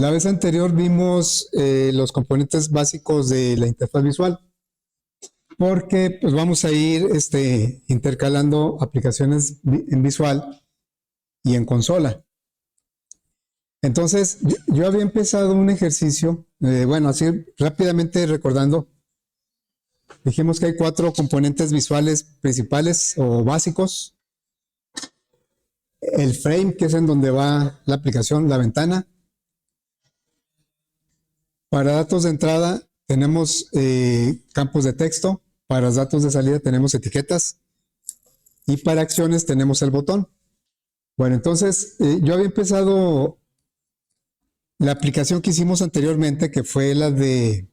La vez anterior vimos los componentes básicos de la interfaz visual, porque pues vamos a ir intercalando aplicaciones en visual y en consola. Entonces, yo había empezado un ejercicio, bueno, así rápidamente recordando, dijimos que hay 4 componentes visuales principales o básicos. El frame, que es en donde va la aplicación, la ventana. Para datos de entrada tenemos campos de texto, para los datos de salida tenemos etiquetas y para acciones tenemos el botón. Bueno, entonces yo había empezado la aplicación que hicimos anteriormente, que fue la de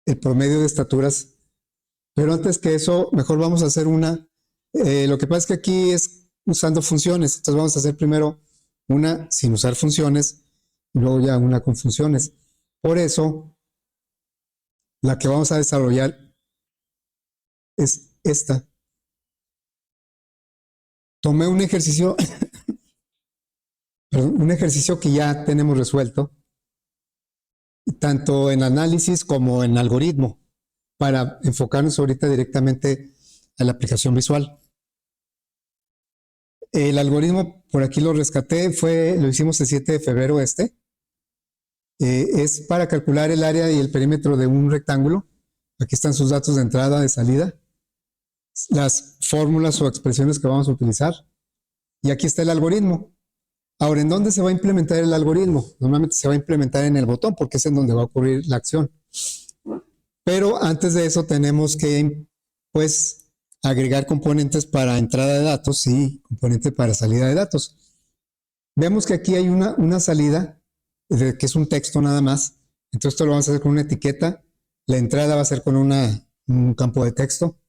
el promedio de estaturas, pero antes que eso, mejor vamos a hacer una. Lo que pasa es que aquí es usando funciones, entonces vamos a hacer primero una sin usar funciones y luego ya una con funciones. Por eso, la que vamos a desarrollar es esta. Tomé un ejercicio, un ejercicio que ya tenemos resuelto, tanto en análisis como en algoritmo, para enfocarnos ahorita directamente a la aplicación visual. El algoritmo, por aquí lo rescaté, lo hicimos el 7 de febrero es para calcular el área y el perímetro de un rectángulo. Aquí están sus datos de entrada, de salida, las fórmulas o expresiones que vamos a utilizar. Y aquí está el algoritmo. Ahora, ¿en dónde se va a implementar el algoritmo? Normalmente se va a implementar en el botón porque es en donde va a ocurrir la acción. Pero antes de eso tenemos que, pues, agregar componentes para entrada de datos y componentes para salida de datos. Vemos que aquí hay una salida, que es un texto nada más. Entonces esto lo vamos a hacer con una etiqueta. La entrada va a ser con un campo de texto.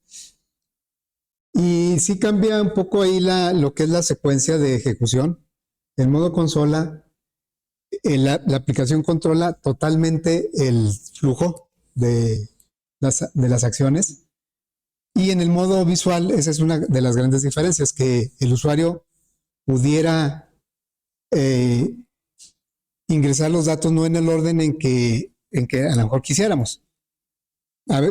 Y sí cambia un poco ahí lo que es la secuencia de ejecución. En modo consola, la aplicación controla totalmente el flujo de las acciones. Y en el modo visual, esa es una de las grandes diferencias, que el usuario pudiera ingresar los datos no en el orden en que a lo mejor quisiéramos.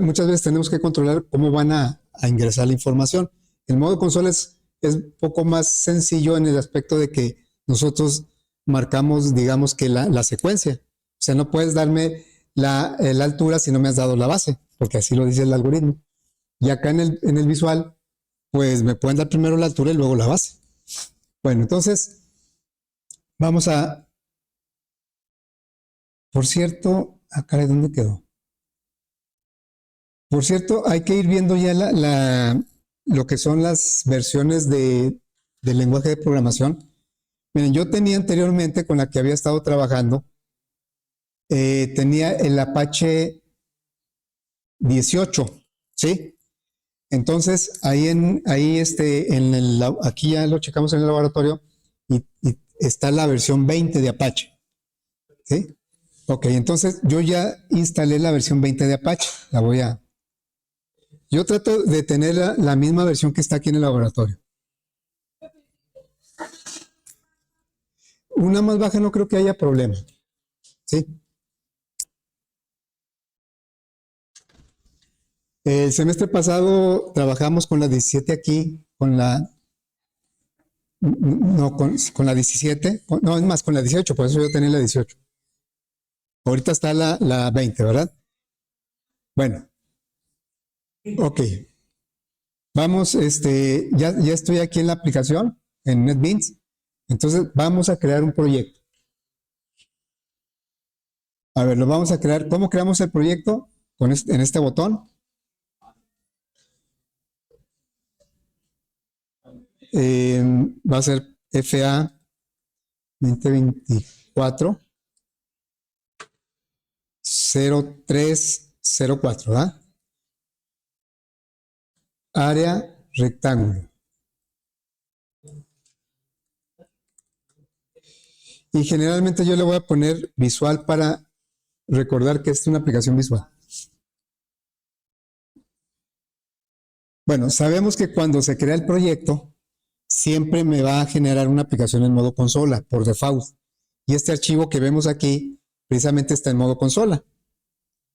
Muchas veces tenemos que controlar cómo van a ingresar la información. El modo consola es un poco más sencillo en el aspecto de que nosotros marcamos, digamos que la secuencia. O sea, no puedes darme la altura si no me has dado la base, porque así lo dice el algoritmo. Y acá en el visual, pues me pueden dar primero la altura y luego la base. Bueno, entonces, vamos a... Por cierto, acá ¿de dónde quedó? Por cierto, hay que ir viendo ya lo que son las versiones del lenguaje de programación. Miren, yo tenía anteriormente, con la que había estado trabajando, tenía el Apache 18, ¿sí? Entonces, aquí ya lo checamos en el laboratorio y está la versión 20 de Apache, ¿sí? Ok, entonces yo ya instalé la versión 20 de Apache, yo trato de tener la misma versión que está aquí en el laboratorio. Una más baja no creo que haya problema, ¿sí? El semestre pasado trabajamos con la 17 aquí, con la 17, no, es más, con la 18, por eso yo tenía la 18. Ahorita está la 20, ¿verdad? Bueno, ok. Vamos, ya estoy aquí en la aplicación, en NetBeans. Entonces vamos a crear un proyecto. A ver, lo vamos a crear. ¿Cómo creamos el proyecto? En este botón. Va a ser FA 2024 0304, ¿verdad? Área rectángulo. Y generalmente yo le voy a poner visual para recordar que es una aplicación visual. Bueno, sabemos que cuando se crea el proyecto, siempre me va a generar una aplicación en modo consola, por default. Y este archivo que vemos aquí precisamente está en modo consola,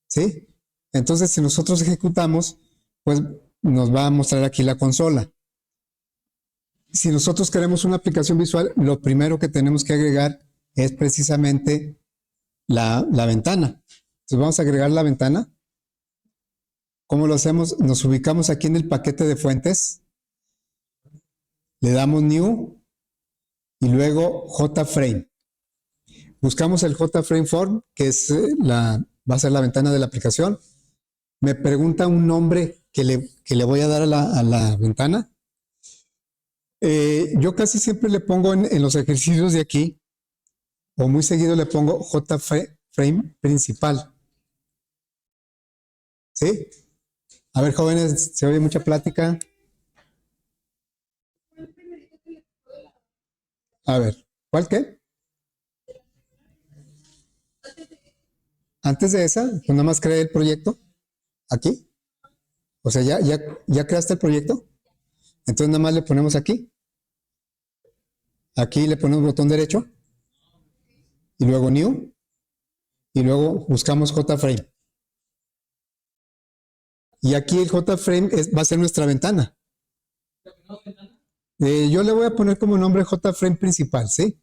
¿sí? Entonces, si nosotros ejecutamos, pues nos va a mostrar aquí la consola. Si nosotros queremos una aplicación visual, lo primero que tenemos que agregar es precisamente la ventana. Entonces vamos a agregar la ventana. ¿Cómo lo hacemos? Nos ubicamos aquí en el paquete de fuentes, le damos New y luego JFrame. Buscamos el JFrame Form, que es va a ser la ventana de la aplicación. Me pregunta un nombre que le voy a dar a la ventana. Yo casi siempre le pongo en los ejercicios de aquí, o muy seguido le pongo JFrame principal. ¿Sí? A ver, jóvenes, se oye mucha plática. A ver, ¿cuál qué? Antes de esa, pues nada más creé el proyecto. Aquí. O sea, ya creaste el proyecto. Entonces nada más le ponemos aquí. Aquí le ponemos botón derecho. Y luego New. Y luego buscamos JFrame. Y aquí el JFrame va a ser nuestra ventana. Yo le voy a poner como nombre JFrame principal, ¿sí?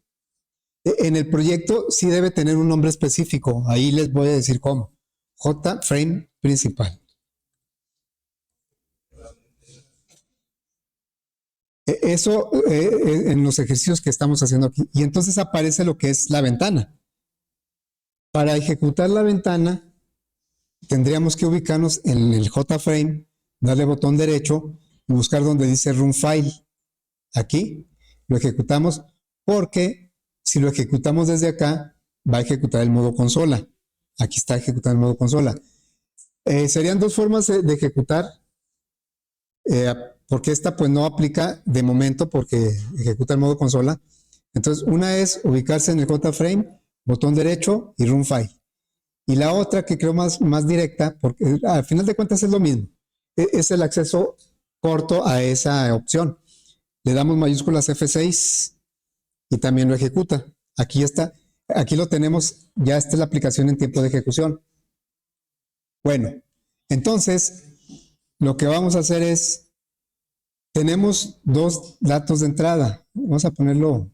En el proyecto sí debe tener un nombre específico. Ahí les voy a decir cómo. JFrame principal. Eso en los ejercicios que estamos haciendo aquí. Y entonces aparece lo que es la ventana. Para ejecutar la ventana, tendríamos que ubicarnos en el JFrame, darle botón derecho y buscar donde dice Run File. Aquí lo ejecutamos porque si lo ejecutamos desde acá, va a ejecutar el modo consola. Aquí está ejecutando el modo consola. Serían dos formas de ejecutar, porque esta pues no aplica de momento porque ejecuta el modo consola. Entonces, una es ubicarse en el JFrame, botón derecho y Run File. Y la otra que creo más directa, porque al final de cuentas es lo mismo, es el acceso corto a esa opción. Le damos mayúsculas F6 y también lo ejecuta. Aquí está, aquí lo tenemos, ya está la aplicación en tiempo de ejecución. Bueno, entonces lo que vamos a hacer es, tenemos dos datos de entrada. Vamos a ponerlo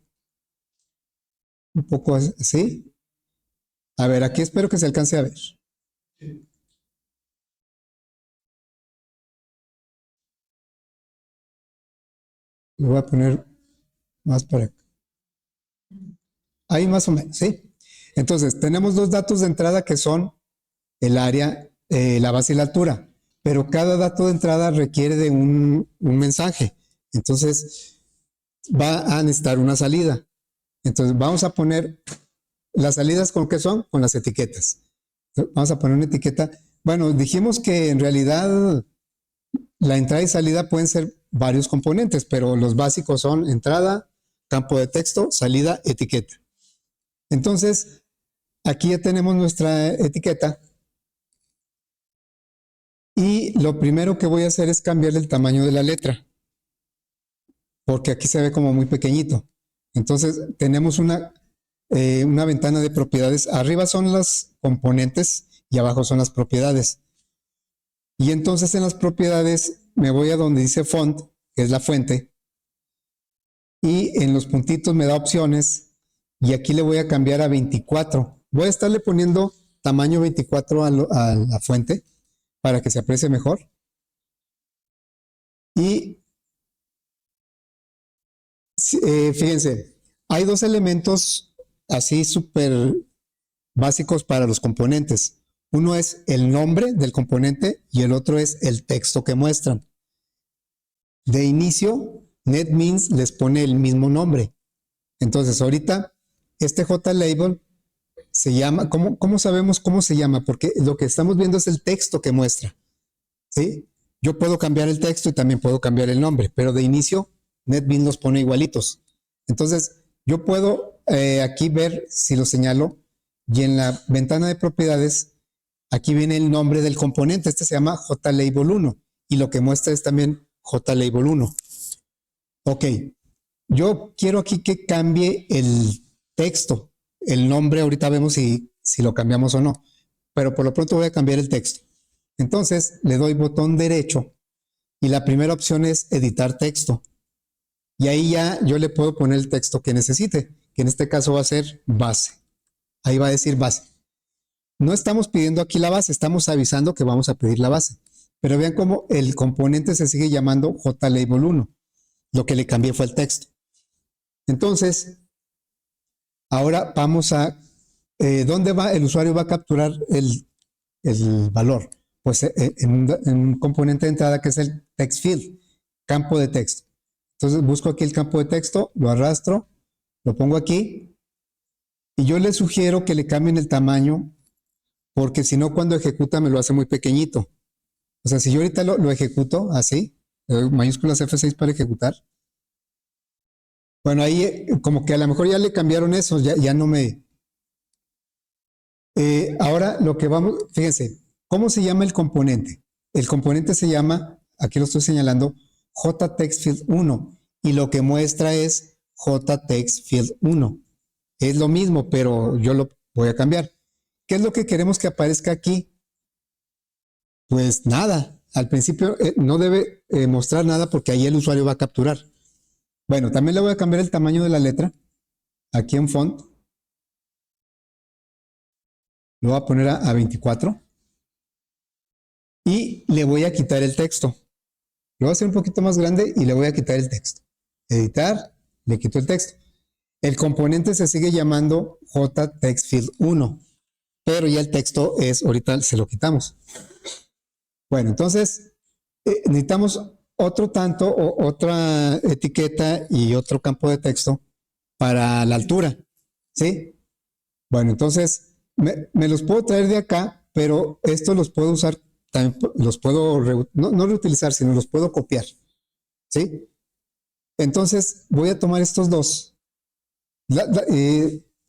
un poco así. A ver, aquí espero que se alcance a ver. Lo voy a poner más para acá. Ahí más o menos, ¿sí? Entonces, tenemos dos datos de entrada que son el área, la base y la altura, pero cada dato de entrada requiere de un mensaje. Entonces, va a necesitar una salida. Entonces, vamos a poner las salidas con qué son, con las etiquetas. Vamos a poner una etiqueta. Bueno, dijimos que en realidad la entrada y salida pueden ser varios componentes, pero los básicos son entrada, campo de texto, salida, etiqueta. Entonces, aquí ya tenemos nuestra etiqueta y lo primero que voy a hacer es cambiarle el tamaño de la letra, porque aquí se ve como muy pequeñito. Entonces, tenemos una ventana de propiedades. Arriba son las componentes y abajo son las propiedades. Y entonces en las propiedades me voy a donde dice font, que es la fuente, y en los puntitos me da opciones y aquí le voy a cambiar a 24. Voy a estarle poniendo tamaño 24 a la fuente para que se aprecie mejor. Y fíjense, hay dos elementos así súper básicos para los componentes. Uno es el nombre del componente y el otro es el texto que muestran. De inicio, NetBeans les pone el mismo nombre. Entonces, ahorita, este JLabel se llama, ¿cómo sabemos cómo se llama? Porque lo que estamos viendo es el texto que muestra, ¿sí? Yo puedo cambiar el texto y también puedo cambiar el nombre, pero de inicio, NetBeans los pone igualitos. Entonces, yo puedo aquí ver si lo señalo y en la ventana de propiedades, aquí viene el nombre del componente. Este se llama JLabel 1 y lo que muestra es también JLabel 1. Ok, yo quiero aquí que cambie el texto. el nombre ahorita vemos si lo cambiamos o no, pero por lo pronto voy a cambiar el texto. Entonces le doy botón derecho y la primera opción es editar texto. Y ahí ya yo le puedo poner el texto que necesite, que en este caso va a ser base. Ahí va a decir base. No estamos pidiendo aquí la base, estamos avisando que vamos a pedir la base. Pero vean cómo el componente se sigue llamando JLabel1. Lo que le cambié fue el texto. Entonces, ahora vamos a... ¿dónde va? El usuario va a capturar el valor. Pues en un componente de entrada que es el text field, campo de texto. Entonces busco aquí el campo de texto, lo arrastro, lo pongo aquí y yo le sugiero que le cambien el tamaño porque si no cuando ejecuta me lo hace muy pequeñito. O sea, si yo ahorita lo ejecuto así, mayúsculas F6 para ejecutar, bueno, ahí como que a lo mejor ya le cambiaron eso, ya no me... ahora lo que vamos, fíjense, ¿cómo se llama el componente? El componente se llama, aquí lo estoy señalando, JTextField1 y lo que muestra es JTextField1. Es lo mismo, pero yo lo voy a cambiar. ¿Qué es lo que queremos que aparezca aquí? Pues nada, al principio no debe mostrar nada porque ahí el usuario va a capturar. Bueno, también le voy a cambiar el tamaño de la letra, aquí en font. Lo voy a poner a 24 y le voy a quitar el texto. Lo voy a hacer un poquito más grande y le voy a quitar el texto. Editar, le quito el texto. El componente se sigue llamando JTextField1, pero ya el texto es, ahorita se lo quitamos. Bueno, entonces necesitamos otro tanto o otra etiqueta y otro campo de texto para la altura, ¿sí? Bueno, entonces me los puedo traer de acá, pero estos los puedo usar, también los puedo, no reutilizar, sino los puedo copiar, ¿sí? Entonces voy a tomar estos dos.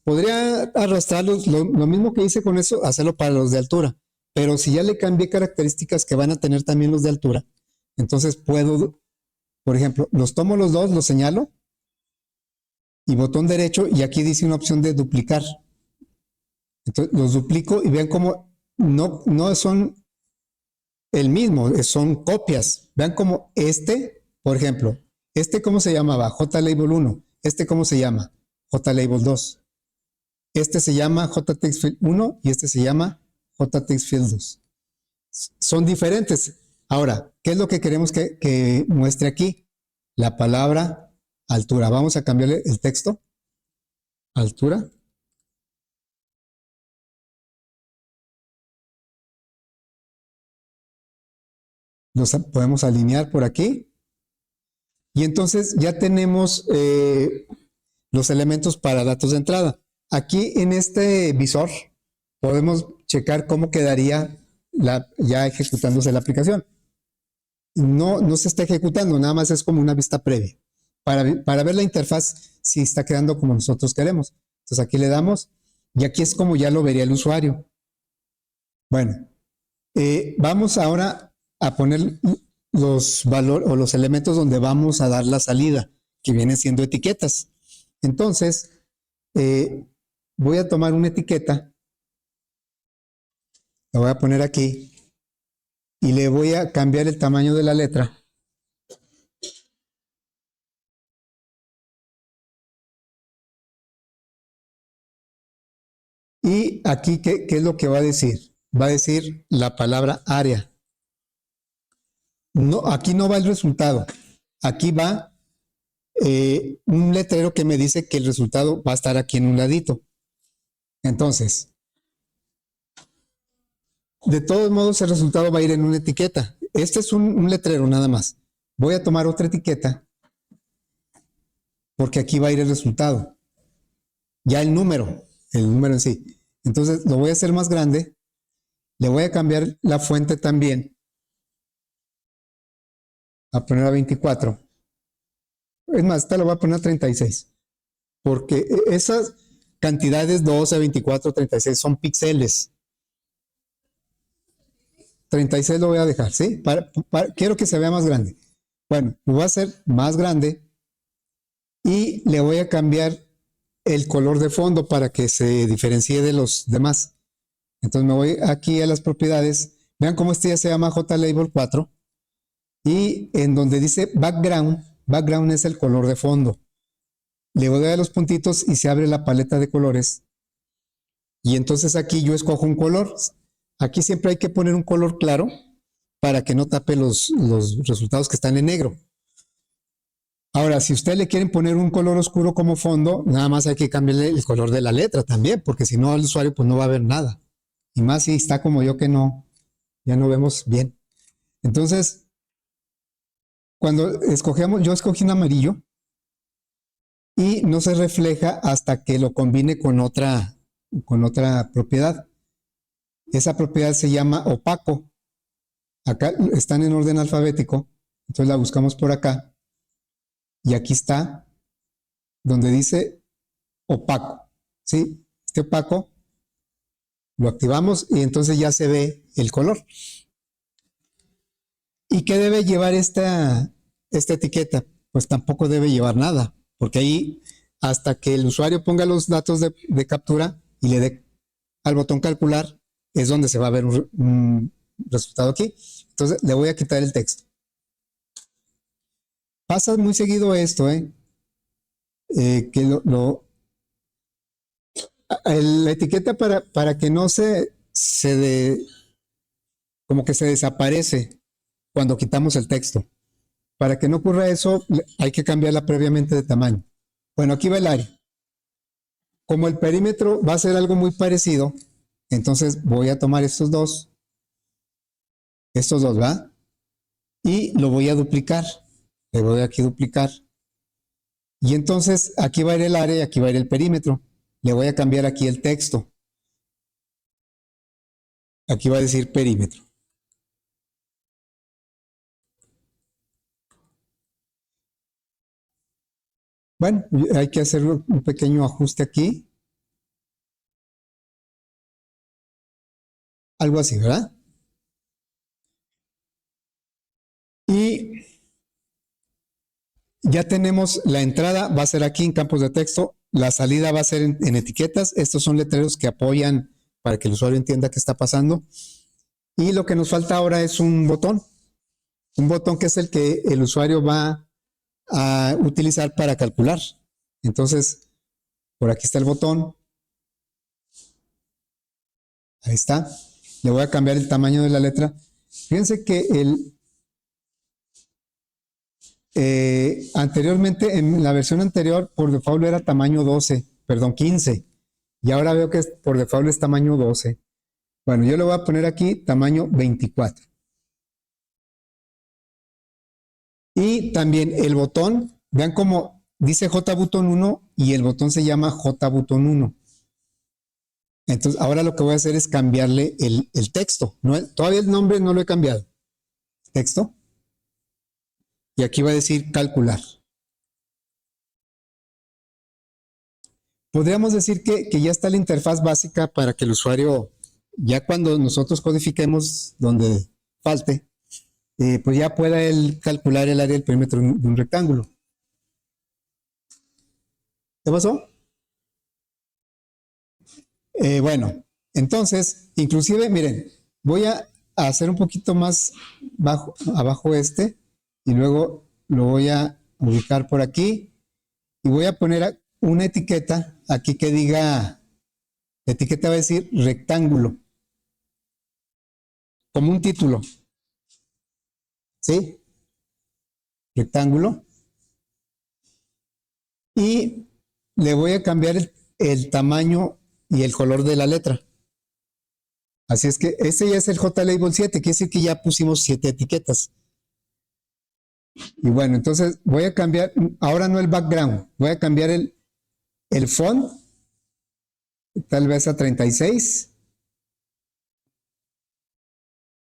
Podría arrastrarlos, lo mismo que hice con eso, hacerlo para los de altura, pero si ya le cambié características que van a tener también los de altura, entonces puedo, por ejemplo, los tomo los dos, los señalo y botón derecho y aquí dice una opción de duplicar. Entonces los duplico y vean cómo no son el mismo, son copias. Vean cómo por ejemplo, ¿cómo se llamaba? JLabel1. ¿Cómo se llama? JLabel2. Se llama JTextField1 y se llama JTextField2. Son diferentes. Ahora, ¿qué es lo que queremos que muestre aquí? La palabra altura. Vamos a cambiarle el texto. Altura. Los podemos alinear por aquí. Y entonces ya tenemos los elementos para datos de entrada. Aquí en este visor podemos checar cómo quedaría ya ejecutándose la aplicación. No se está ejecutando, nada más es como una vista previa. Para ver la interfaz si está quedando como nosotros queremos. Entonces aquí le damos y aquí es como ya lo vería el usuario. Bueno, vamos ahora a poner los valores o los elementos donde vamos a dar la salida, que vienen siendo etiquetas. Entonces, voy a tomar una etiqueta, la voy a poner aquí y le voy a cambiar el tamaño de la letra. Y aquí, ¿qué es lo que va a decir? Va a decir la palabra área. No, aquí no va el resultado. Aquí va un letrero que me dice que el resultado va a estar aquí en un ladito. Entonces, de todos modos, el resultado va a ir en una etiqueta. Este es un letrero nada más. Voy a tomar otra etiqueta porque aquí va a ir el resultado. Ya el número en sí. Entonces, lo voy a hacer más grande. Le voy a cambiar la fuente también. A poner a 24. Es más, esta lo voy a poner a 36. Porque esas cantidades 12, 24, 36 son píxeles. 36 lo voy a dejar, ¿sí? Quiero que se vea más grande. Bueno, lo voy a hacer más grande y le voy a cambiar el color de fondo para que se diferencie de los demás. Entonces me voy aquí a las propiedades. Vean cómo este ya se llama JLabel 4. Y en donde dice background, background es el color de fondo. Le doy a los puntitos y se abre la paleta de colores. Y entonces aquí yo escojo un color. Aquí siempre hay que poner un color claro para que no tape los resultados que están en negro. Ahora, si ustedes le quieren poner un color oscuro como fondo, nada más hay que cambiarle el color de la letra también, porque si no el usuario pues no va a ver nada. Y más si está como yo que no, ya no vemos bien. Entonces, cuando escogemos, yo escogí un amarillo y no se refleja hasta que lo combine con otra propiedad. Esa propiedad se llama opaco. Acá están en orden alfabético, entonces la buscamos por acá. Y aquí está donde dice opaco, ¿sí? Este opaco lo activamos y entonces ya se ve el color. ¿Y qué debe llevar esta etiqueta? Pues tampoco debe llevar nada, porque ahí hasta que el usuario ponga los datos de captura y le dé al botón calcular, es donde se va a ver un resultado aquí. Entonces le voy a quitar el texto. Pasa muy seguido esto, que la etiqueta para que no como que se desaparece cuando quitamos el texto. Para que no ocurra eso, hay que cambiarla previamente de tamaño. Bueno, aquí va el área. Como el perímetro va a ser algo muy parecido, entonces voy a tomar estos dos, ¿va? Y lo voy a duplicar. Le voy aquí a duplicar. Y entonces aquí va a ir el área y aquí va a ir el perímetro. Le voy a cambiar aquí el texto. Aquí va a decir perímetro. Bueno, hay que hacer un pequeño ajuste aquí. Algo así, ¿verdad? Y ya tenemos la entrada, va a ser aquí en campos de texto. La salida va a ser en etiquetas. Estos son letreros que apoyan para que el usuario entienda qué está pasando. Y lo que nos falta ahora es un botón. Un botón que es el que el usuario va a utilizar para calcular. Entonces, por aquí está el botón. Ahí está. Le voy a cambiar el tamaño de la letra. Fíjense que anteriormente, en la versión anterior, por default era tamaño 12, perdón, 15. Y ahora veo que por default es tamaño 12. Bueno, yo le voy a poner aquí tamaño 24. Y también el botón, vean cómo dice JButton 1 y el botón se llama JButton 1. Entonces, ahora lo que voy a hacer es cambiarle el texto. Todavía el nombre no lo he cambiado. Texto. Y aquí va a decir calcular. Podríamos decir que ya está la interfaz básica para que el usuario, ya cuando nosotros codifiquemos donde falte, pues ya pueda él calcular el área del perímetro de un rectángulo. ¿Qué pasó? Bueno, entonces, inclusive, miren, voy a hacer un poquito más abajo y luego lo voy a ubicar por aquí y voy a poner una etiqueta aquí que diga, la etiqueta va a decir rectángulo, como un título, ¿sí? Rectángulo. Y le voy a cambiar el tamaño y el color de la letra. Así es que este ya es el JLabel 7, quiere decir que ya pusimos 7 etiquetas. Y bueno, entonces voy a cambiar, ahora no el background, voy a cambiar el font, tal vez a 36.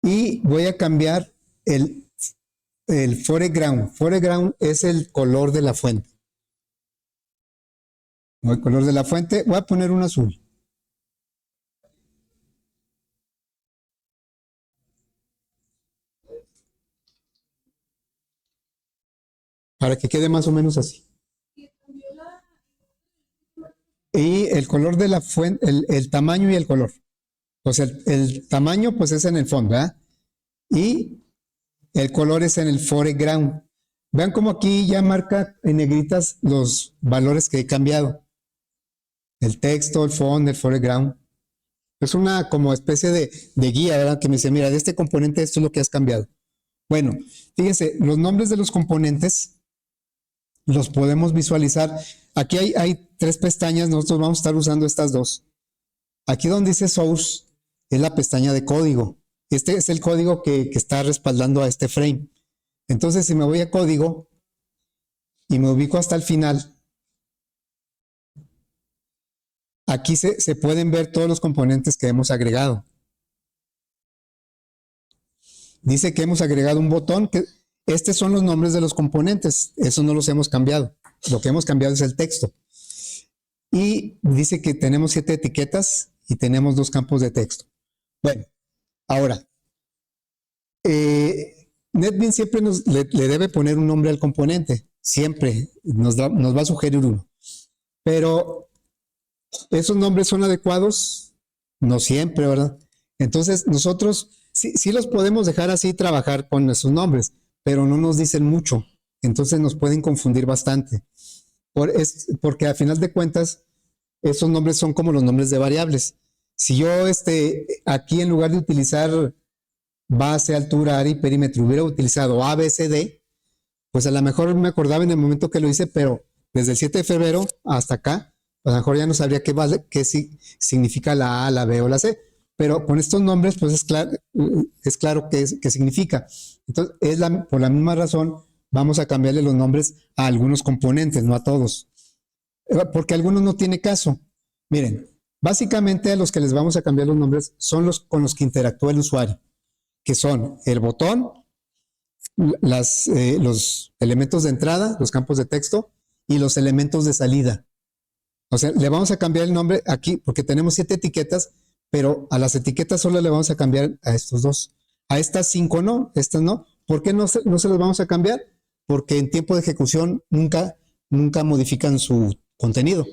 Y voy a cambiar el foreground. Foreground es el color de la fuente. El color de la fuente, voy a poner un azul. Para que quede más o menos así. Y el color de la fuente, el tamaño y el color. O sea, el tamaño pues es en el fondo, ¿verdad? Y el color es en el foreground. Vean como aquí ya marca en negritas los valores que he cambiado. El texto, el font, el foreground. Es una como especie de guía, ¿verdad? Que me dice, mira, de este componente esto es lo que has cambiado. Bueno, fíjense, los nombres de los componentes los podemos visualizar. Aquí hay tres pestañas, nosotros vamos a estar usando estas dos. Aquí donde dice source es la pestaña de código. Este es el código que está respaldando a este frame. Entonces, si me voy a código y me ubico hasta el final, aquí se pueden ver todos los componentes que hemos agregado. Dice que hemos agregado un botón, que estos son los nombres de los componentes, eso no los hemos cambiado. Lo que hemos cambiado es el texto. Y dice que tenemos 7 etiquetas y tenemos 2 campos de texto. Bueno, ahora, NetBeans siempre le debe poner un nombre al componente, siempre nos va a sugerir uno. Pero esos nombres son adecuados, no siempre, ¿verdad? Entonces nosotros sí los podemos dejar así trabajar con esos nombres, pero no nos dicen mucho, entonces nos pueden confundir bastante. Porque a final de cuentas, esos nombres son como los nombres de variables. Si yo aquí en lugar de utilizar base, altura, área y perímetro, hubiera utilizado A, B, C, D, pues a lo mejor me acordaba en el momento que lo hice, pero desde el 7 de febrero hasta acá, a lo mejor ya no sabría qué significa la A, la B o la C. Pero con estos nombres, pues es claro qué significa. Entonces, por la misma razón, vamos a cambiarle los nombres a algunos componentes, no a todos. Porque algunos no tiene caso. Miren, básicamente a los que les vamos a cambiar los nombres son los con los que interactúa el usuario, que son el botón, los elementos de entrada, los campos de texto y los elementos de salida. O sea, le vamos a cambiar el nombre aquí porque tenemos 7 etiquetas, pero a las etiquetas solo le vamos a cambiar a estos 2. A estas 5 no, estas no. ¿Por qué no se los vamos a cambiar? Porque en tiempo de ejecución nunca modifican su contenido.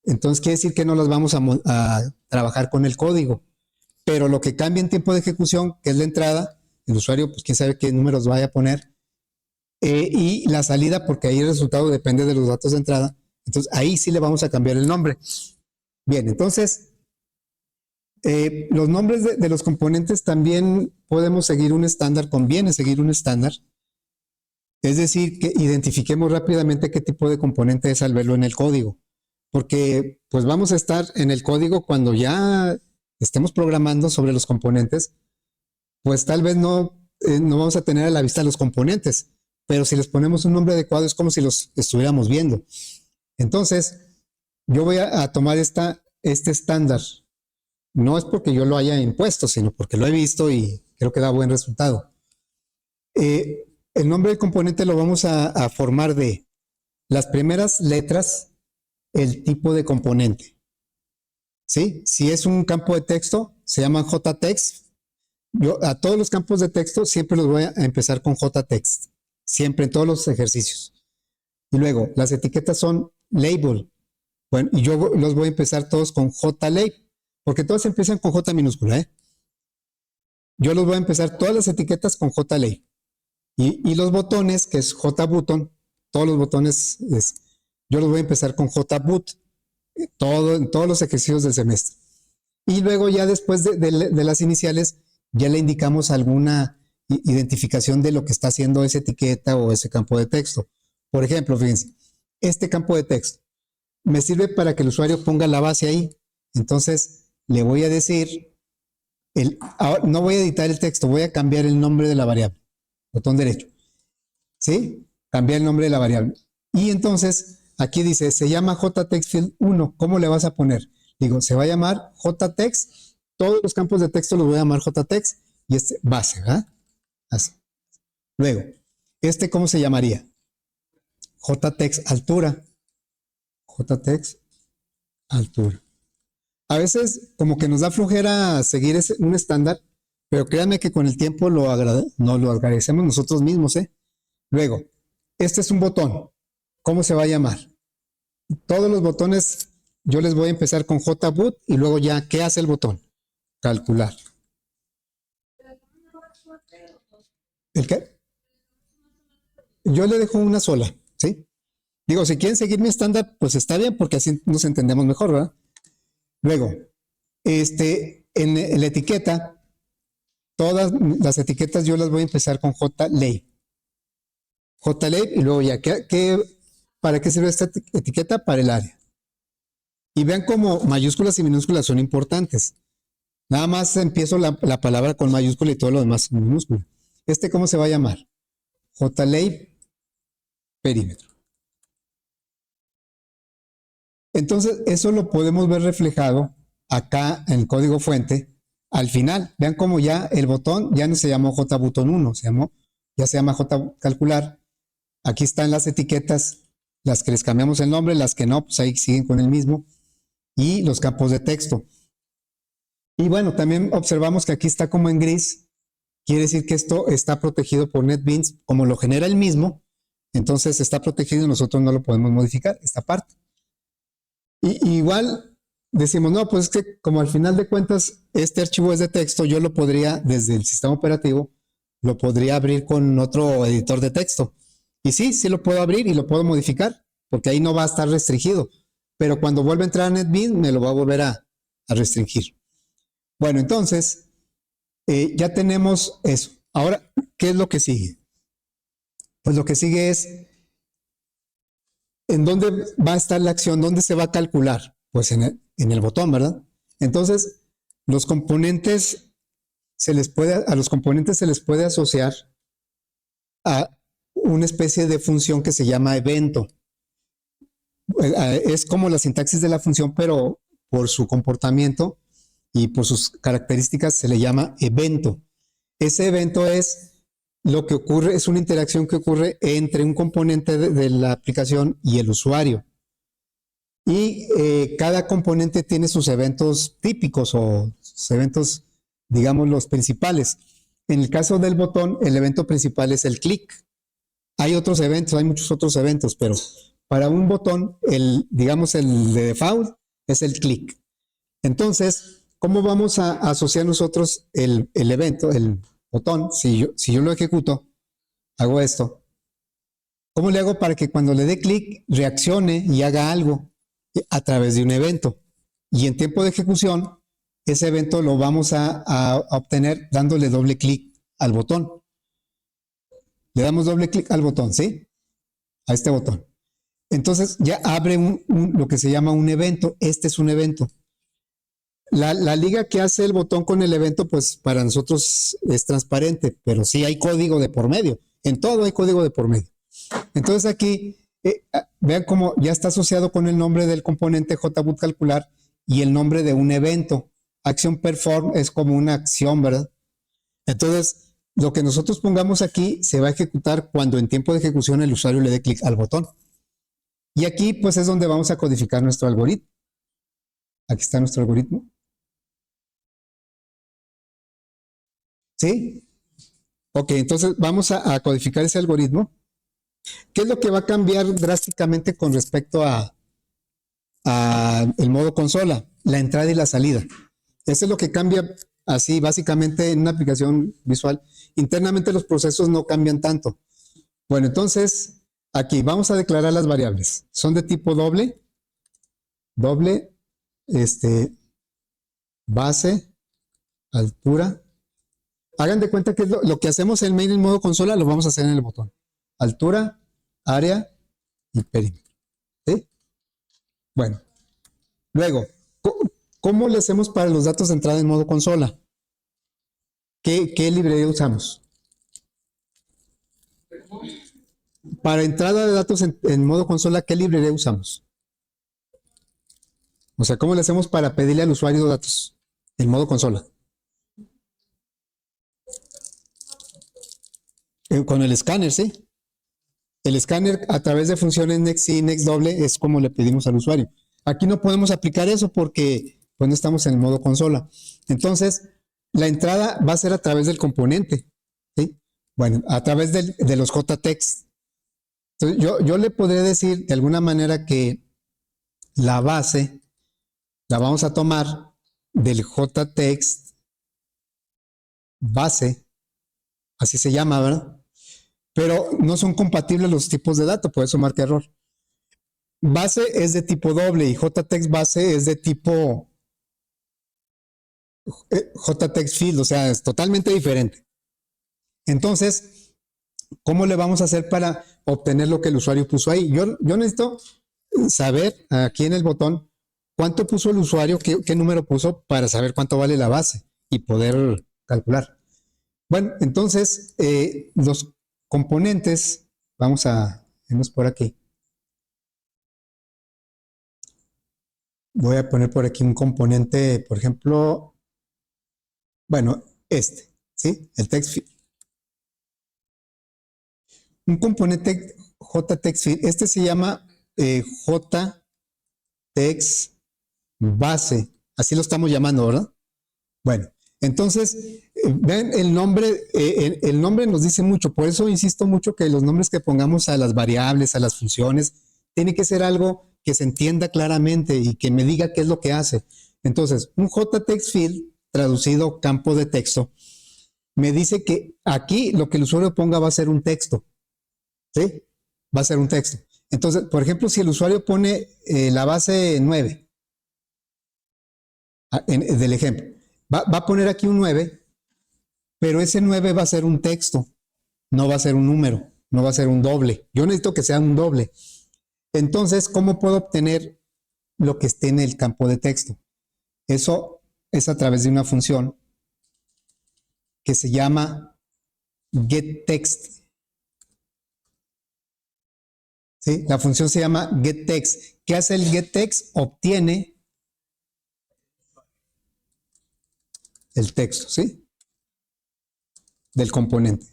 Entonces quiere decir que no las vamos a trabajar con el código. Pero lo que cambia en tiempo de ejecución, que es la entrada, el usuario, pues quién sabe qué números vaya a poner, y la salida, porque ahí el resultado depende de los datos de entrada. Entonces ahí sí le vamos a cambiar el nombre. Bien, entonces los nombres de los componentes también podemos seguir un estándar, conviene seguir un estándar. Es decir, que identifiquemos rápidamente qué tipo de componente es al verlo en el código. Porque pues vamos a estar en el código cuando ya estemos programando sobre los componentes, pues tal vez no vamos a tener a la vista los componentes, pero si les ponemos un nombre adecuado es como si los estuviéramos viendo. Entonces, yo voy a tomar este estándar. No es porque yo lo haya impuesto, sino porque lo he visto y creo que da buen resultado. El nombre del componente lo vamos a formar de las primeras letras, el tipo de componente. ¿Sí? Si es un campo de texto, se llaman JText. Yo a todos los campos de texto siempre los voy a empezar con JText. Siempre en todos los ejercicios. Y luego, las etiquetas son label. Bueno, y yo los voy a empezar todos con JLabel, porque todas empiezan con J minúscula, ¿eh? Yo los voy a empezar todas las etiquetas con JLabel. Y los botones, que es JButton, todos los botones, yo los voy a empezar con JBoot, en todos los ejercicios del semestre. Y luego ya después de las iniciales, ya le indicamos alguna identificación de lo que está haciendo esa etiqueta o ese campo de texto. Por ejemplo, fíjense, este campo de texto me sirve para que el usuario ponga la base ahí. Entonces, le voy a decir, no voy a editar el texto, voy a cambiar el nombre de la variable. Botón derecho. ¿Sí? Cambiar el nombre de la variable. Y entonces, aquí dice, se llama JTextField 1. ¿Cómo le vas a poner? Digo, se va a llamar JText. Todos los campos de texto los voy a llamar JText y base, ¿verdad? Así. Luego, ¿cómo se llamaría? JText altura. JText altura. A veces como que nos da flojera seguir un estándar, pero créanme que con el tiempo nos lo agradecemos nosotros mismos, ¿eh? Luego, este es un botón. ¿Cómo se va a llamar? Todos los botones yo les voy a empezar con JBoot y luego ya, ¿qué hace el botón? Calcular. ¿El qué? Yo le dejo una sola, ¿sí? Digo, si quieren seguir mi estándar, pues está bien, porque así nos entendemos mejor, ¿verdad? Luego, en la etiqueta, todas las etiquetas yo las voy a empezar con JLabel. JLabel y luego ya, ¿para qué sirve esta etiqueta? Para el área. Y vean cómo mayúsculas y minúsculas son importantes. Nada más empiezo la palabra con mayúscula y todo lo demás con minúscula. ¿Cómo se va a llamar? JLabel perímetro. Entonces, eso lo podemos ver reflejado acá en el código fuente. Al final, vean cómo ya el botón ya no se llamó JButton1, ya se llama JCalcular. Aquí están las etiquetas, las que les cambiamos el nombre, las que no, pues ahí siguen con el mismo. Y los campos de texto. Y bueno, también observamos que aquí está como en gris. Quiere decir que esto está protegido por NetBeans, como lo genera el mismo. Entonces está protegido y nosotros no lo podemos modificar, esta parte. Y igual decimos, no, pues es que como al final de cuentas este archivo es de texto, yo lo podría, desde el sistema operativo, lo podría abrir con otro editor de texto. Y sí lo puedo abrir y lo puedo modificar, porque ahí no va a estar restringido. Pero cuando vuelva a entrar a NetBeans, me lo va a volver a restringir. Bueno, entonces, ya tenemos eso. Ahora, ¿qué es lo que sigue? Pues lo que sigue es, ¿en dónde va a estar la acción? ¿Dónde se va a calcular? Pues en el botón, ¿verdad? Entonces, los componentes a los componentes se les puede asociar a una especie de función que se llama evento. Es como la sintaxis de la función, pero por su comportamiento y por sus características se le llama evento. Ese evento es lo que ocurre, es una interacción que ocurre entre un componente de la aplicación y el usuario. Y cada componente tiene sus eventos típicos o sus eventos, digamos, los principales. En el caso del botón, el evento principal es el clic. Hay otros eventos, hay muchos otros eventos, pero para un botón, digamos, el de default es el clic. Entonces, ¿cómo vamos a asociar nosotros el evento, el botón? Si yo lo ejecuto, hago esto. ¿Cómo le hago para que cuando le dé clic reaccione y haga algo a través de un evento? Y en tiempo de ejecución, ese evento lo vamos a obtener dándole doble clic al botón. Le damos doble clic al botón, ¿sí? A este botón. Entonces ya abre lo que se llama un evento. Este es un evento. La liga que hace el botón con el evento, pues para nosotros es transparente, pero sí hay código de por medio. En todo hay código de por medio. Entonces aquí, vean cómo ya está asociado con el nombre del componente JBootCalcular y el nombre de un evento. Acción perform es como una acción, ¿verdad? Entonces, lo que nosotros pongamos aquí se va a ejecutar cuando en tiempo de ejecución el usuario le dé clic al botón. Y aquí, pues, es donde vamos a codificar nuestro algoritmo. Aquí está nuestro algoritmo. ¿Sí? Ok, entonces vamos a codificar ese algoritmo. ¿Qué es lo que va a cambiar drásticamente con respecto a el modo consola? La entrada y la salida. Eso es lo que cambia así básicamente en una aplicación visual. Internamente los procesos no cambian tanto. Bueno, entonces aquí vamos a declarar las variables. Son de tipo doble, base, altura. Hagan de cuenta que lo que hacemos en main en modo consola lo vamos a hacer en el botón. Altura, área y perímetro. ¿Sí? Bueno, luego, ¿cómo le hacemos para los datos de entrada en modo consola? ¿Qué librería usamos? Para entrada de datos en modo consola, ¿qué librería usamos? O sea, ¿cómo le hacemos para pedirle al usuario datos en modo consola? Con el escáner, ¿sí? El escáner a través de funciones next y next doble es como le pedimos al usuario. Aquí no podemos aplicar eso porque pues, no estamos en el modo consola. Entonces, la entrada va a ser a través del componente, ¿sí? Bueno, a través de los JText. Entonces, yo le podría decir de alguna manera que la base la vamos a tomar del JText base, así se llama, ¿verdad? Pero no son compatibles los tipos de datos, por eso marca error. Base es de tipo doble y JText base es de tipo JText field, o sea, es totalmente diferente. Entonces, ¿cómo le vamos a hacer para obtener lo que el usuario puso ahí? Yo necesito saber aquí en el botón cuánto puso el usuario, qué número puso para saber cuánto vale la base y poder calcular. Bueno, entonces los componentes, vamos a irnos por aquí. Voy a poner por aquí un componente, por ejemplo, bueno, ¿sí? El text field. Un componente JText field, este se llama JText base, así lo estamos llamando, ¿verdad? Bueno, entonces, vean, el nombre nos dice mucho, por eso insisto mucho que los nombres que pongamos a las variables, a las funciones, tiene que ser algo que se entienda claramente y que me diga qué es lo que hace. Entonces, un JText field, traducido campo de texto, me dice que aquí lo que el usuario ponga va a ser un texto, ¿sí? Va a ser un texto. Entonces, por ejemplo, si el usuario pone la base 9, del ejemplo, va a poner aquí un 9, pero ese 9 va a ser un texto, no va a ser un número, no va a ser un doble. Yo necesito que sea un doble. Entonces, ¿cómo puedo obtener lo que esté en el campo de texto? Eso es a través de una función que se llama getText. ¿Sí? La función se llama getText. ¿Qué hace el getText? Obtiene el texto, ¿sí? Del componente.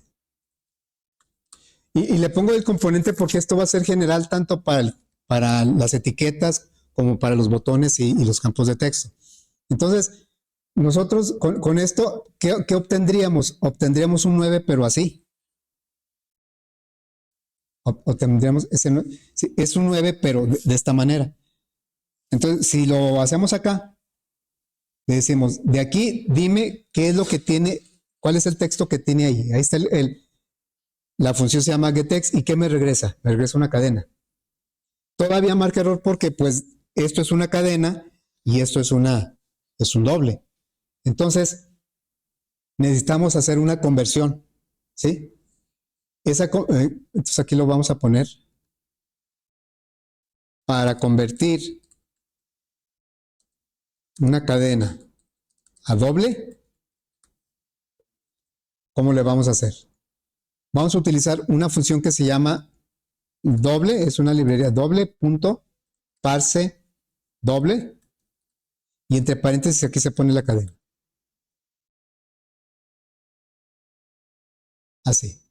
Y le pongo el componente porque esto va a ser general tanto para las etiquetas como para los botones y los campos de texto. Entonces, nosotros con esto, ¿qué obtendríamos? Obtendríamos un 9, pero así. Obtendríamos sí, es un 9, pero de esta manera. Entonces, si lo hacemos acá, le decimos, de aquí, dime qué es lo que tiene, cuál es el texto que tiene ahí. Ahí está la función se llama getText y ¿qué me regresa? Me regresa una cadena. Todavía marca error porque pues esto es una cadena y esto es un doble. Entonces, necesitamos hacer una conversión, ¿sí? Entonces aquí lo vamos a poner para convertir una cadena a doble. ¿Cómo le vamos a hacer? Vamos a utilizar una función que se llama doble, es una librería doble.parse doble y entre paréntesis aquí se pone la cadena. Así.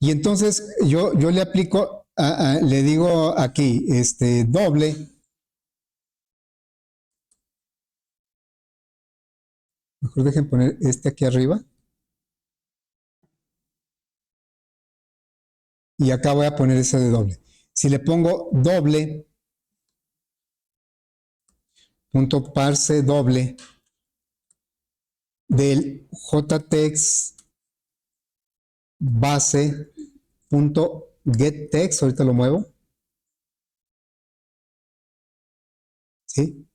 Y entonces yo le aplico, le digo aquí, doble, mejor dejen poner aquí arriba, y acá voy a poner ese de doble. Si le pongo doble, punto parse doble, del JText base, punto getText, ahorita lo muevo, ¿sí?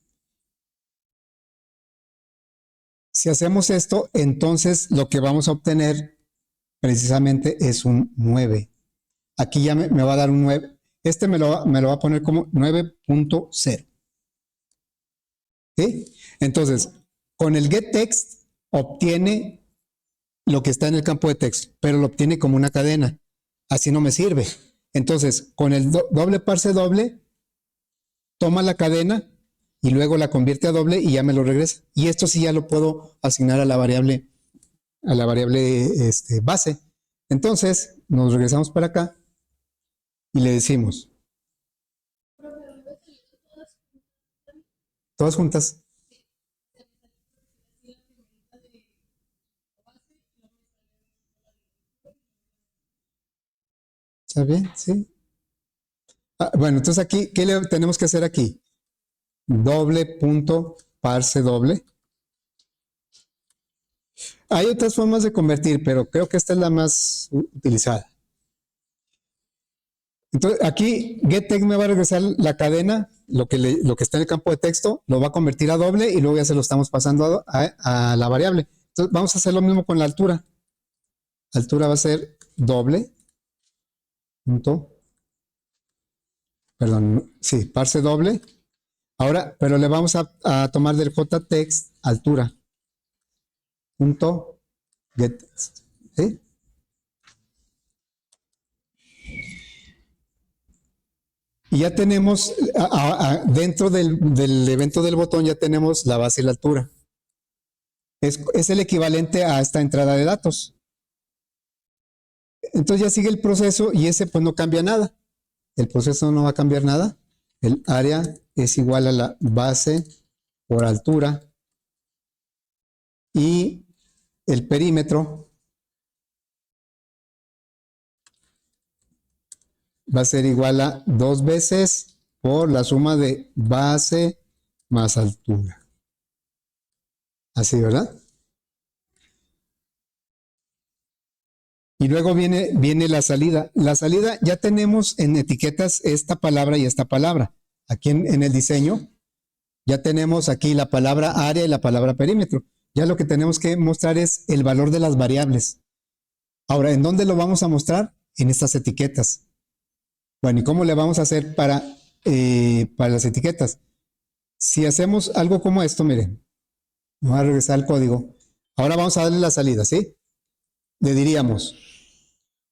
Si hacemos esto, entonces lo que vamos a obtener precisamente es un 9. Aquí ya me va a dar un 9. Me lo va a poner como 9.0. ¿Sí? Entonces, con el getText obtiene lo que está en el campo de texto, pero lo obtiene como una cadena. Así no me sirve. Entonces, con el doble parse doble, toma la cadena y luego la convierte a doble y ya me lo regresa. Y esto sí ya lo puedo asignar a la variable base. Entonces, nos regresamos para acá y le decimos, todas juntas. ¿Está bien? Sí. Bueno, entonces aquí, ¿qué le tenemos que hacer aquí? Doble punto parse doble. Hay otras formas de convertir, pero creo que esta es la más utilizada. Entonces, aquí getText me va a regresar la cadena, lo que está en el campo de texto, lo va a convertir a doble y luego ya se lo estamos pasando a la variable. Entonces, vamos a hacer lo mismo con la altura. Altura va a ser doble, punto, perdón, sí, parse doble. Ahora, pero le vamos a tomar del jtext altura, punto, getText, ¿sí? Y ya tenemos, dentro del evento del botón, ya tenemos la base y la altura. Es el equivalente a esta entrada de datos. Entonces ya sigue el proceso y ese pues no cambia nada. El proceso no va a cambiar nada. El área es igual a la base por altura y el perímetro va a ser igual a 2 veces por la suma de base más altura. Así, ¿verdad? Y luego viene la salida. La salida ya tenemos en etiquetas esta palabra y esta palabra. Aquí en el diseño ya tenemos aquí la palabra área y la palabra perímetro. Ya lo que tenemos que mostrar es el valor de las variables. Ahora, ¿en dónde lo vamos a mostrar? En estas etiquetas. Bueno, ¿y cómo le vamos a hacer para las etiquetas? Si hacemos algo como esto, miren, vamos a regresar al código. Ahora vamos a darle la salida, ¿sí? Le diríamos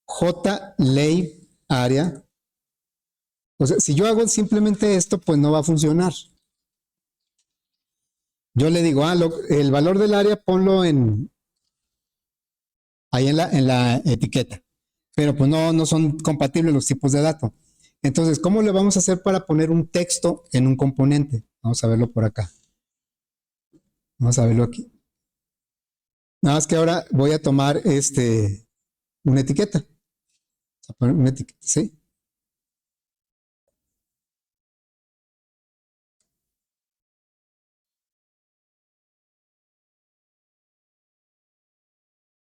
JLave área. O sea, si yo hago simplemente esto, pues no va a funcionar. Yo le digo, el valor del área ponlo ahí en la etiqueta. Pero pues no son compatibles los tipos de datos. Entonces, ¿cómo le vamos a hacer para poner un texto en un componente? Vamos a verlo por acá. Vamos a verlo aquí. Nada más que ahora voy a tomar una etiqueta. Vamos a poner una etiqueta, ¿sí?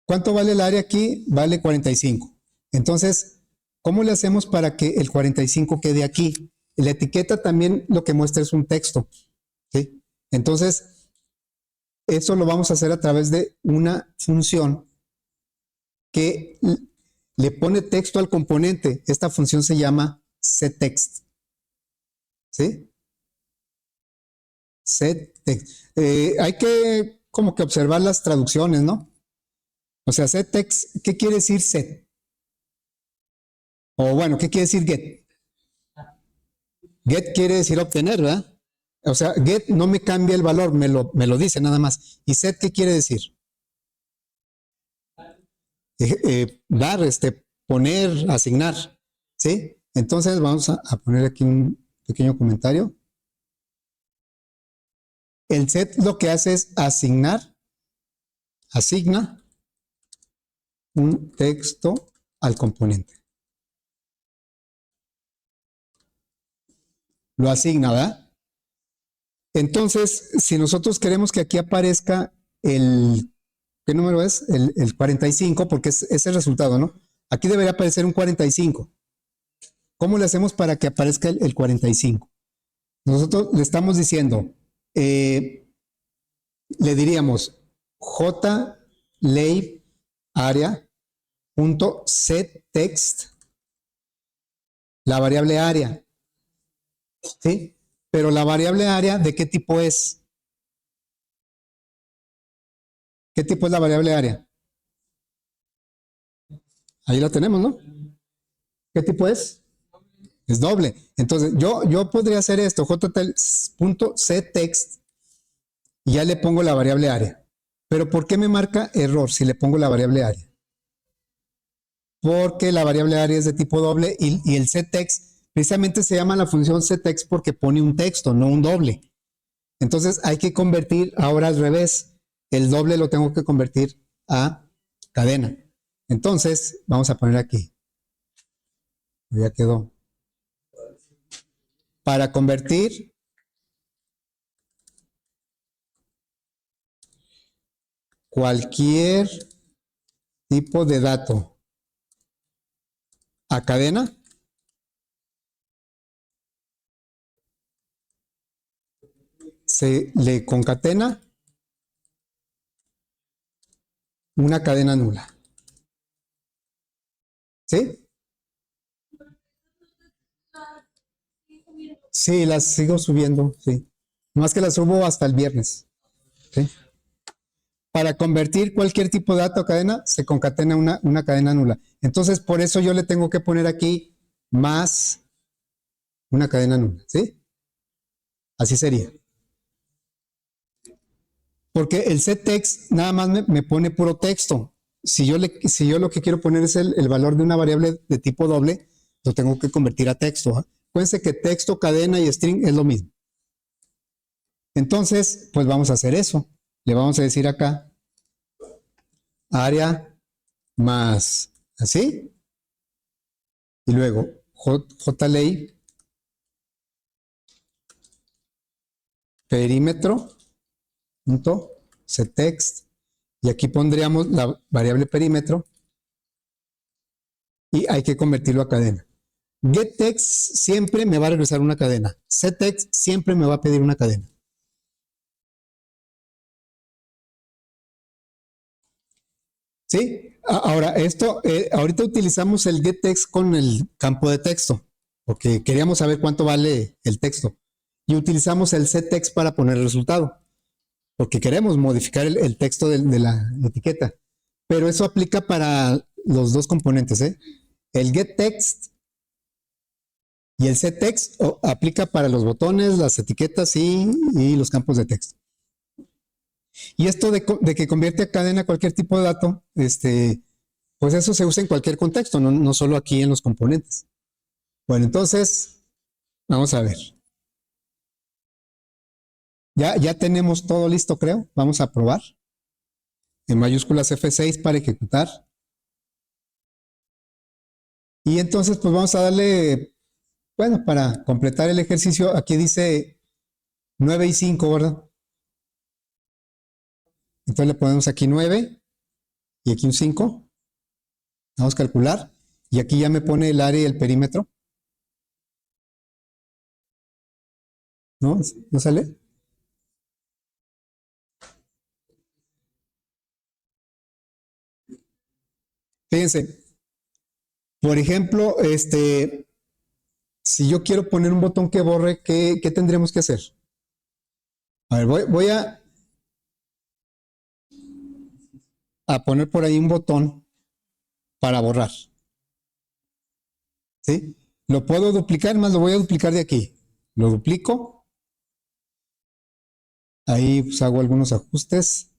¿Cuánto vale el área aquí? Vale 45. Entonces, ¿cómo le hacemos para que el 45 quede aquí? La etiqueta también lo que muestra es un texto, ¿sí? Entonces, eso lo vamos a hacer a través de una función que le pone texto al componente. Esta función se llama setText, ¿sí? setText. Hay que como que observar las traducciones, ¿no? O sea, setText, ¿qué quiere decir set? O bueno, ¿qué quiere decir get? Get quiere decir obtener, ¿verdad? O sea, get no me cambia el valor, me lo dice nada más. ¿Y set qué quiere decir? Dar, poner, asignar, ¿sí? Entonces vamos a poner aquí un pequeño comentario. El set lo que hace es asigna un texto al componente. Lo asigna, ¿verdad? Entonces, si nosotros queremos que aquí aparezca ¿qué número es? El 45, porque es el resultado, ¿no? Aquí debería aparecer un 45. ¿Cómo le hacemos para que aparezca el 45? Nosotros le estamos diciendo, le diríamos JLave área.setText, la variable área, ¿sí? Pero la variable área, ¿de qué tipo es? ¿Qué tipo es la variable área? Ahí la tenemos, ¿no? ¿Qué tipo es? Es doble. Entonces, yo podría hacer esto, j.setText, y ya le pongo la variable área. Pero ¿por qué me marca error si le pongo la variable área? Porque la variable área es de tipo doble y el setText precisamente se llama la función setText porque pone un texto, no un doble. Entonces hay que convertir ahora al revés. El doble lo tengo que convertir a cadena. Entonces, vamos a poner aquí. Ya quedó. para convertir cualquier tipo de dato a cadena, se le concatena una cadena nula. ¿Sí? Sí, las sigo subiendo, sí. Más que las subo hasta el viernes. ¿Sí? Para convertir cualquier tipo de dato a cadena, se concatena una cadena nula. Entonces, por eso yo le tengo que poner aquí más una cadena nula, ¿sí? Así sería. Porque el setText nada más me pone puro texto. Si yo lo que quiero poner es el valor de una variable de tipo doble, lo tengo que convertir a texto. Acuérdense que texto, cadena y string es lo mismo. Entonces, pues vamos a hacer eso. Le vamos a decir acá, área más así, y luego jley perímetro punto setText, y aquí pondríamos la variable perímetro y hay que convertirlo a cadena. getText siempre me va a regresar una cadena. setText siempre me va a pedir una cadena. ¿Sí? Ahora, ahorita utilizamos el getText con el campo de texto, porque queríamos saber cuánto vale el texto. Y utilizamos el setText para poner el resultado, porque queremos modificar el texto de la etiqueta. Pero eso aplica para los dos componentes, ¿eh? El getText y el setText aplica para los botones, las etiquetas y los campos de texto. Y esto de que convierte a cadena cualquier tipo de dato, pues eso se usa en cualquier contexto, no solo aquí en los componentes. Bueno, entonces, vamos a ver. Ya tenemos todo listo, creo. Vamos a probar. En mayúsculas F6 para ejecutar. Y entonces, pues vamos a darle, bueno, para completar el ejercicio, aquí dice 9 y 5, ¿verdad? Entonces le ponemos aquí 9 y aquí un 5. Vamos a calcular. Y aquí ya me pone el área y el perímetro. ¿No? ¿No sale? Fíjense, por ejemplo, si yo quiero poner un botón que borre, ¿qué tendremos que hacer? A ver, voy a poner por ahí un botón para borrar. ¿Sí? Lo puedo duplicar, más lo voy a duplicar de aquí. Lo duplico. Ahí pues hago algunos ajustes.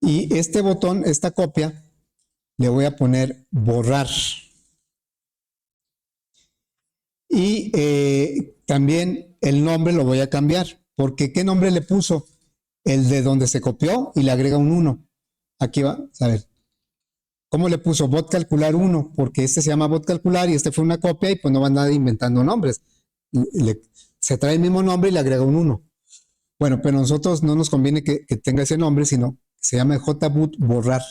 Y este botón, esta copia, le voy a poner borrar. Y también el nombre lo voy a cambiar. Porque ¿qué nombre le puso? El de donde se copió y le agrega un 1. Aquí va, a ver. ¿Cómo le puso? Bot calcular 1, porque este se llama bot calcular y este fue una copia y pues no va a andar inventando nombres. Se trae el mismo nombre y le agrega un 1. Bueno, pero a nosotros no nos conviene que tenga ese nombre, sino que se llame jboot borrar.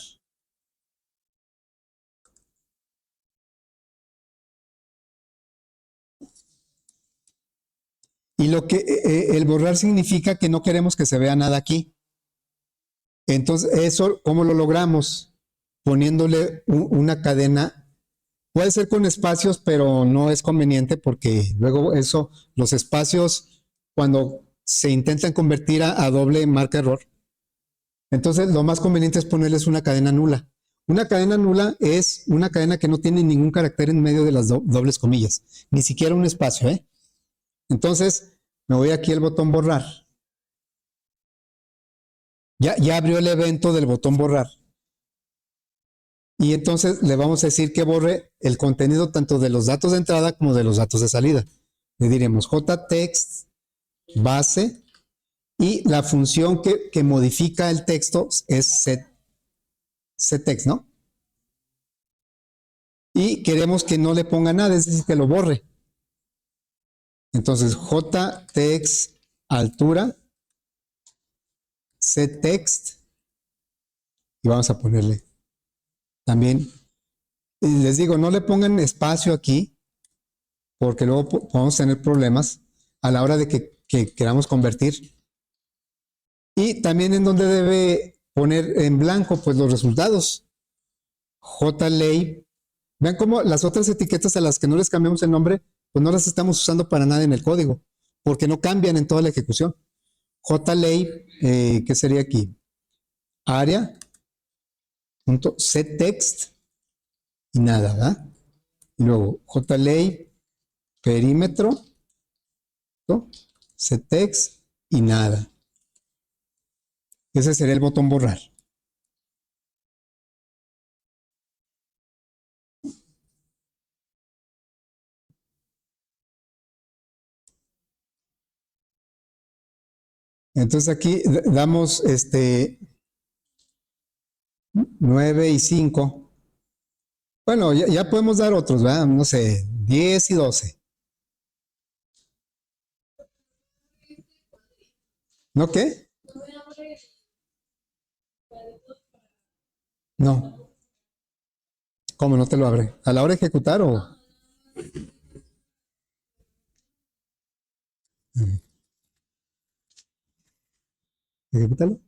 Y lo que el borrar significa que no queremos que se vea nada aquí. Entonces, eso, ¿cómo lo logramos? Poniéndole una cadena. Puede ser con espacios, pero no es conveniente porque luego eso, los espacios, cuando se intentan convertir a doble, marca error. Entonces, lo más conveniente es ponerles una cadena nula. Una cadena nula es una cadena que no tiene ningún carácter en medio de las dobles comillas, ni siquiera un espacio, ¿eh? Entonces, me voy aquí al botón borrar. Ya abrió el evento del botón borrar. Y entonces le vamos a decir que borre el contenido tanto de los datos de entrada como de los datos de salida. Le diremos jtext base y la función que modifica el texto es setText, ¿no? y queremos que no le ponga nada, es decir, que lo borre. Entonces, jtext altura, settext, y vamos a ponerle también, les digo, no le pongan espacio aquí, porque luego podemos tener problemas a la hora de que queramos convertir. Y también en donde debe poner en blanco, pues los resultados. JLay. Vean cómo las otras etiquetas a las que no les cambiamos el nombre, pues no las estamos usando para nada en el código, porque no cambian en toda la ejecución. JLay, ¿qué sería aquí? Area.setText y nada, ¿verdad? Y luego JLay, perímetro, setText y nada. Ese sería el botón borrar. Entonces aquí damos 9 y 5. Bueno, ya podemos dar otros, ¿verdad? No sé, 10 y 12. ¿No qué? No. ¿Cómo no te lo abre? ¿A la hora de ejecutar o...? Ejecútalo.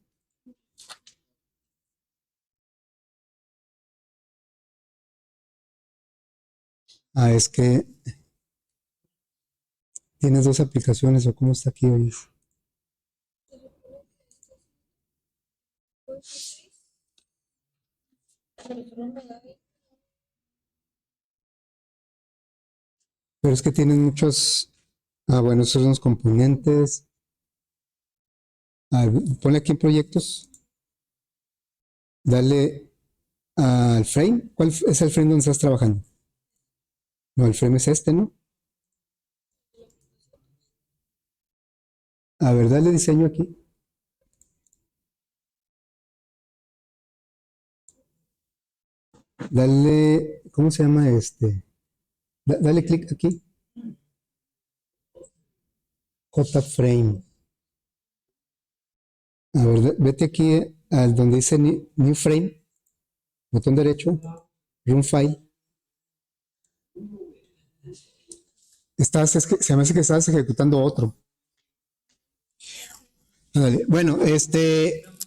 Ah, es que tienes dos aplicaciones o cómo está aquí hoy. Pero es que tienen muchos... Ah, bueno, esos son los componentes. Ah, ponle aquí en proyectos. Dale al frame. ¿Cuál es el frame donde estás trabajando? No, el frame es este, ¿no? A ver, dale diseño aquí. Dale, ¿cómo se llama este? Dale clic aquí. JFrame. A ver, vete aquí al donde dice New Frame, botón derecho, Run File. Se me hace que estás ejecutando otro. Dale. Bueno,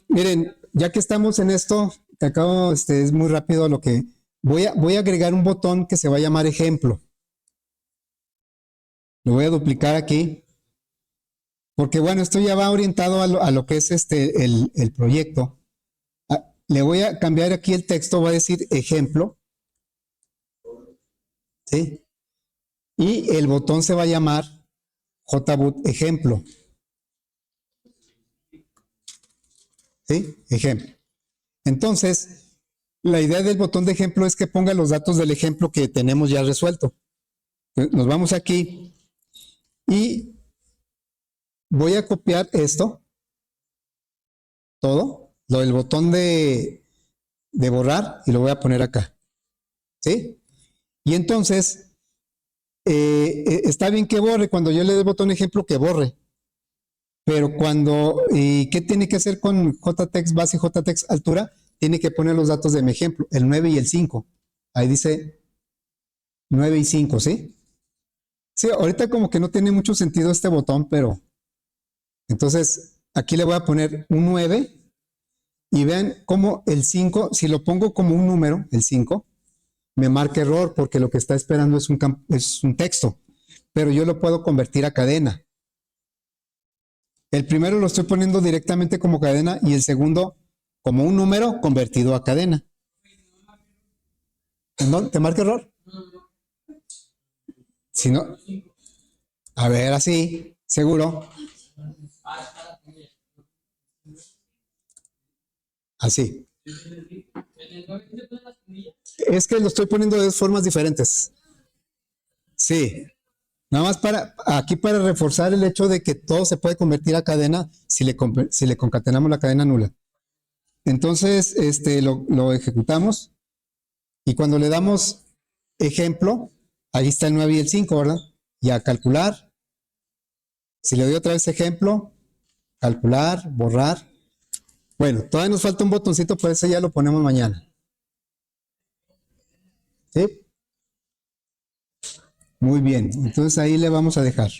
miren, ya que estamos en esto, te acabo, es muy rápido lo que voy a agregar un botón que se va a llamar ejemplo. Lo voy a duplicar aquí, porque bueno, esto ya va orientado a lo que es el proyecto. Le voy a cambiar aquí el texto, va a decir ejemplo, ¿sí? Y el botón se va a llamar JBoot ejemplo. ¿Sí? Ejemplo. Entonces, la idea del botón de ejemplo es que ponga los datos del ejemplo que tenemos ya resuelto. Entonces, nos vamos aquí y voy a copiar esto, todo, lo del botón de borrar y lo voy a poner acá. ¿Sí? Y entonces, está bien que borre, cuando yo le dé el botón ejemplo, que borre. Pero ¿qué tiene que hacer con JText base y JText altura? Tiene que poner los datos de mi ejemplo, el 9 y el 5. Ahí dice 9 y 5, ¿sí? Sí, ahorita como que no tiene mucho sentido este botón, pero entonces aquí le voy a poner un 9 y vean cómo el 5, si lo pongo como un número, el 5, me marca error porque lo que está esperando es un texto, pero yo lo puedo convertir a cadena. El primero lo estoy poniendo directamente como cadena y el segundo como un número convertido a cadena. ¿No? ¿Te marca error? Si no, a ver, así, seguro. Así. Es que lo estoy poniendo de dos formas diferentes. Sí. Nada más aquí para reforzar el hecho de que todo se puede convertir a cadena si le concatenamos la cadena nula. Entonces, lo ejecutamos y cuando le damos ejemplo, ahí está el 9 y el 5, ¿verdad? Y a calcular. Si le doy otra vez ejemplo, calcular, borrar. Bueno, todavía nos falta un botoncito, pero ese ya lo ponemos mañana. ¿Sí? Muy bien, entonces ahí le vamos a dejar.